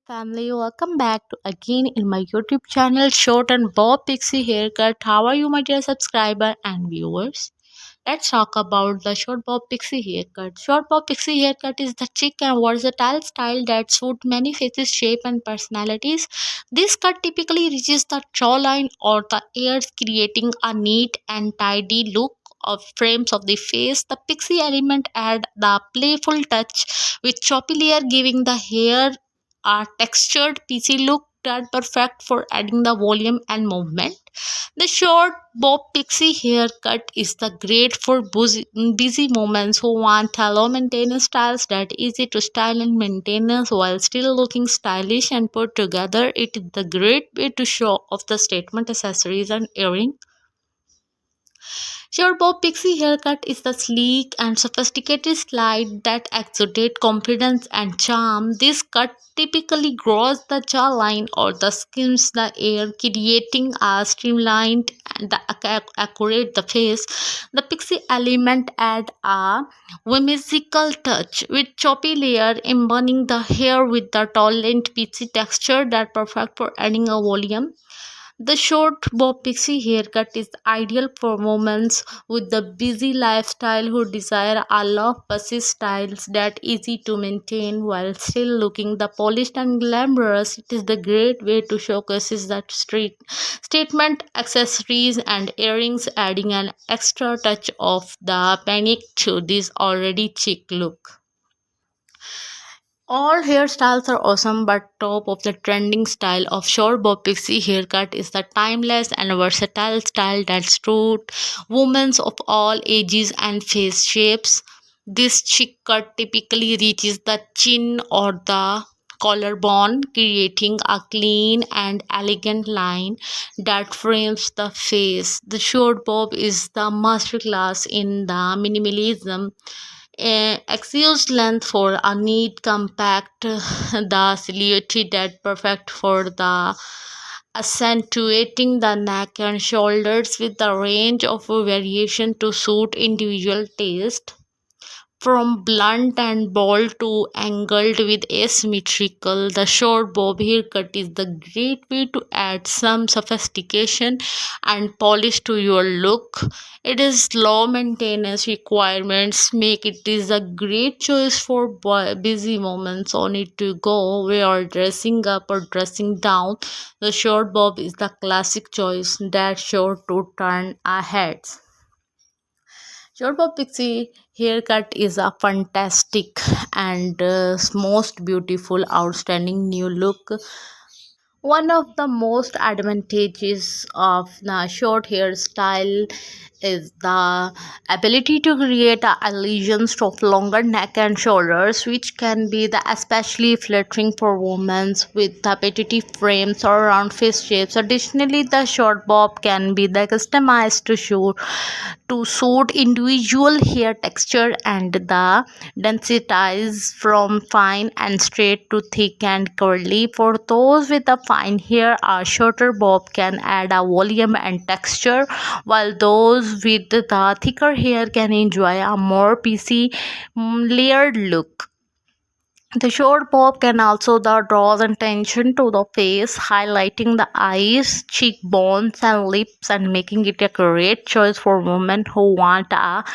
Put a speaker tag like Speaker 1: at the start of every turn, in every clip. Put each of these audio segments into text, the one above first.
Speaker 1: Family, welcome back to again in my YouTube channel Short and Bob Pixie Haircut. How are you, my dear subscriber and viewers? Let's talk about the Short Bob Pixie Haircut. Short Bob Pixie Haircut is the chic and versatile style that suits many faces, shape, and personalities. This cut typically reaches the jawline or the ears, creating a neat and tidy look of frames of the face. The pixie element add the playful touch with choppy layer, giving the hair a textured piecey look that perfect for adding the volume and movement. The short bob pixie haircut is the great for busy moments who want low maintenance styles that easy to style and maintain while still looking stylish and put together. It is the great way to show off the statement accessories and earring. Your Bob Pixie haircut is the sleek and sophisticated style that exudes confidence and charm. This cut typically grows the jawline or the skims the air, creating a streamlined and accurate the face. The pixie element add a whimsical touch with choppy layer, embodying the hair with the tall and peachy texture that perfect for adding a volume. The short bob pixie haircut is ideal for women with the busy lifestyle who desire a low fussy styles that easy to maintain while still looking the polished and glamorous. It is the great way to showcase that street statement accessories and earrings, adding an extra touch of the panic to this already chic look. All hairstyles are awesome, but top of the trending style of short bob pixie haircut is the timeless and versatile style that suits women of all ages and face shapes. This chic cut typically reaches the chin or the collarbone, creating a clean and elegant line that frames the face. The short bob is the masterclass in the minimalism, excuse length for a neat compact the silhouette that perfect for the accentuating the neck and shoulders with the range of variation to suit individual taste. From blunt and bold to angled with asymmetrical, the short bob haircut is the great way to add some sophistication and polish to your look. It is low maintenance requirements make it is a great choice for busy moments on it to go where dressing up or dressing down. The short bob is the classic choice that sure to turn our heads. Short bob pixie haircut is a fantastic and most beautiful, outstanding new look. One of the most advantages of the short hairstyle is the ability to create a illusions of longer neck and shoulders, which can be the especially flattering for women with repetitive frames or round face shapes. Additionally, the short bob can be the customized to suit individual hair texture and the densities from fine and straight to thick and curly. For those with a fine hair, a shorter bob can add a volume and texture, while those with the thicker hair can enjoy a more piecey, layered look. The short bob can also draw attention to the face, highlighting the eyes, cheekbones, and lips, and making it a great choice for women who want to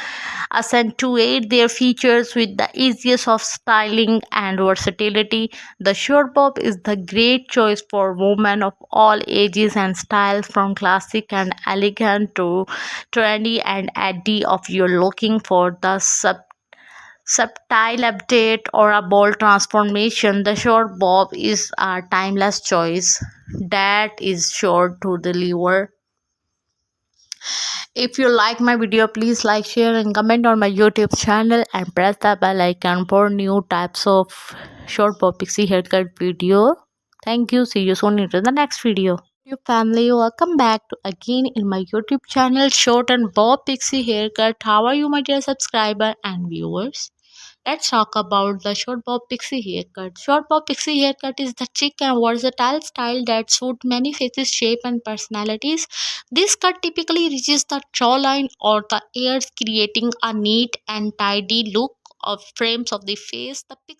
Speaker 1: accentuate their features with the easiest of styling and versatility. The short bob is the great choice for women of all ages and styles, from classic and elegant to trendy and edgy. If you're looking for the subtle update or a bold transformation, the short bob is a timeless choice that is sure to deliver. If you like my video, please like, share, and comment on my YouTube channel and press the bell icon for new types of short bob pixie haircut video. Thank you. See you soon into the next video. Your family, welcome back to again in my YouTube channel Short and Bob Pixie Haircut. How are you, my dear subscriber and viewers? Let's talk about the short bob pixie haircut. Short bob pixie haircut is the chic and versatile style that suits many faces, shape, and personalities. This cut typically reaches the jawline or the ears, creating a neat and tidy look of frames of the face. The pixie